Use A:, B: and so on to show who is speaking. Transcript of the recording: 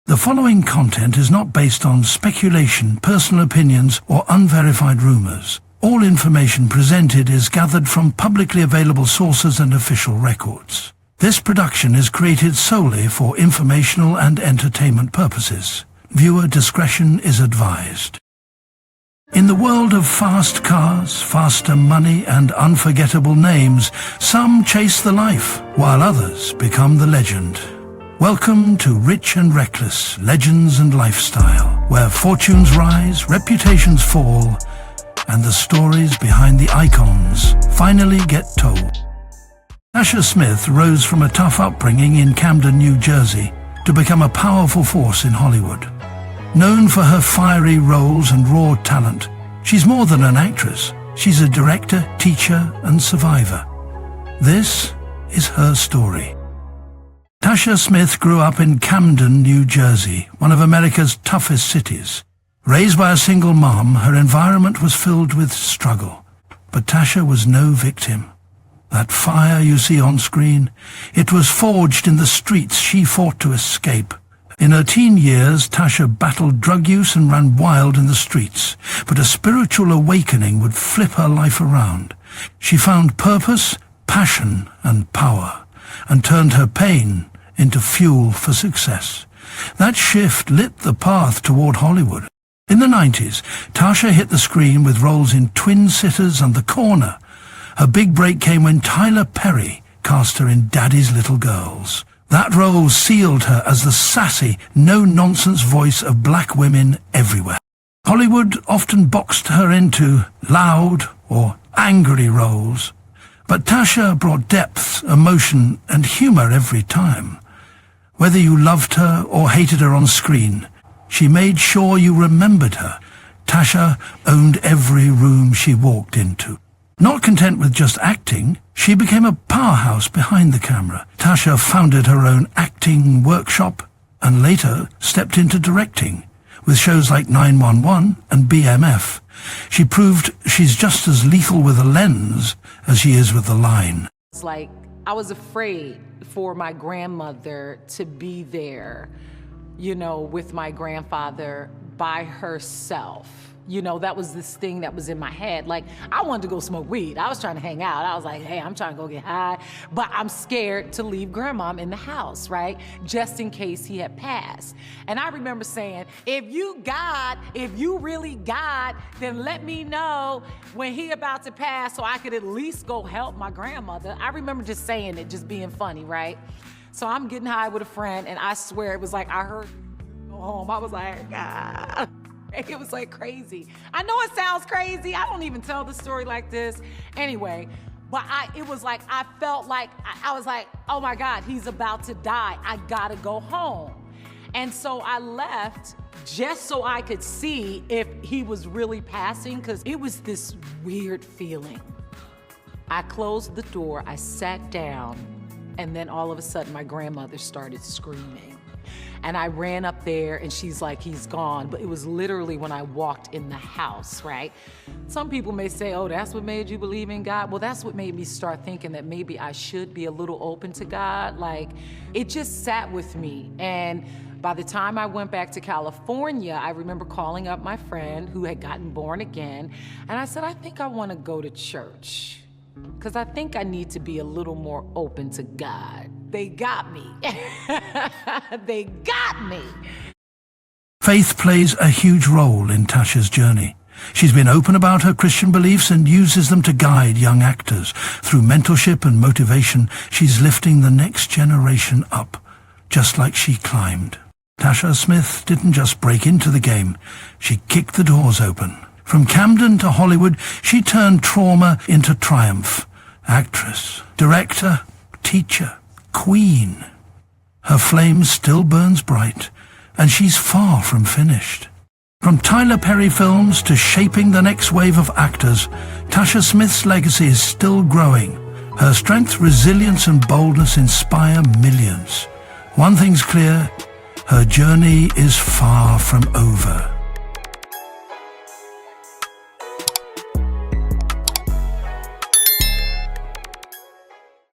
A: The following content is not based on speculation, personal opinions, or unverified rumors. All information presented is gathered from publicly available sources and official records. This production is created solely for informational and entertainment purposes. Viewer discretion is advised. In the world of fast cars, faster money, and unforgettable names, some chase the life, while others become the legend. Welcome to Rich and Reckless, Legends and Lifestyle, where fortunes rise, reputations fall, and the stories behind the icons finally get told. Tasha Smith rose from a tough upbringing in Camden, New Jersey, to become a powerful force in Hollywood. Known for her fiery roles and raw talent, she's more than an actress. She's a director, teacher, and survivor. This is her story. Tasha Smith grew up in Camden, New Jersey, one of America's toughest cities. Raised by a single mom, her environment was filled with struggle. But Tasha was no victim. That fire you see on screen, it was forged in the streets she fought to escape. In her teen years, Tasha battled drug use and ran wild in the streets, but a spiritual awakening would flip her life around. She found purpose, passion, and power, and turned her pain into fuel for success. That shift lit the path toward Hollywood. In the 90s, Tasha hit the screen with roles in Twin Sitters and The Corner. Her big break came when Tyler Perry cast her in Daddy's Little Girls. That role sealed her as the sassy, no-nonsense voice of black women everywhere. Hollywood often boxed her into loud or angry roles, but Tasha brought depth, emotion, and humor every time. Whether you loved her or hated her on screen, she made sure you remembered her. Tasha owned every room she walked into. Not content with just acting, she became a powerhouse behind the camera. Tasha founded her own acting workshop and later stepped into directing. With shows like 911 and BMF, she proved she's just as lethal with a lens as she is with the line.
B: It's like I was afraid for my grandmother to be there, with my grandfather by herself. That was this thing that was in my head. Like, I wanted to go smoke weed. I was trying to hang out. I was like, hey, I'm trying to go get high. But I'm scared to leave grandmom in the house, right? Just in case he had passed. And I remember saying, if you really God, then let me know when he about to pass so I could at least go help my grandmother. I remember just saying it, just being funny, right? So I'm getting high with a friend, and I swear it was like I heard go home. I was like, ah. It was like crazy. I know it sounds crazy. I don't even tell the story like this. Anyway, but it was like, I felt like, I was like, oh my God, he's about to die. I gotta go home. And so I left just so I could see if he was really passing, because it was this weird feeling. I closed the door, I sat down, and then all of a sudden my grandmother started screaming. And I ran up there and she's like, he's gone. But it was literally when I walked in the house, right? Some people may say, oh, that's what made you believe in God. Well, that's what made me start thinking that maybe I should be a little open to God. Like, it just sat with me. And by the time I went back to California, I remember calling up my friend who had gotten born again. And I said, I think I want to go to church, because I think I need to be a little more open to God. They got me. They got me.
A: Faith plays a huge role in Tasha's journey. She's been open about her Christian beliefs and uses them to guide young actors. Through mentorship and motivation, she's lifting the next generation up, just like she climbed. Tasha Smith didn't just break into the game, she kicked the doors open. From Camden to Hollywood, she turned trauma into triumph. Actress, director, teacher, queen. Her flame still burns bright, and she's far from finished. From Tyler Perry films to shaping the next wave of actors, Tasha Smith's legacy is still growing. Her strength, resilience, and boldness inspire millions. One thing's clear, her journey is far from over.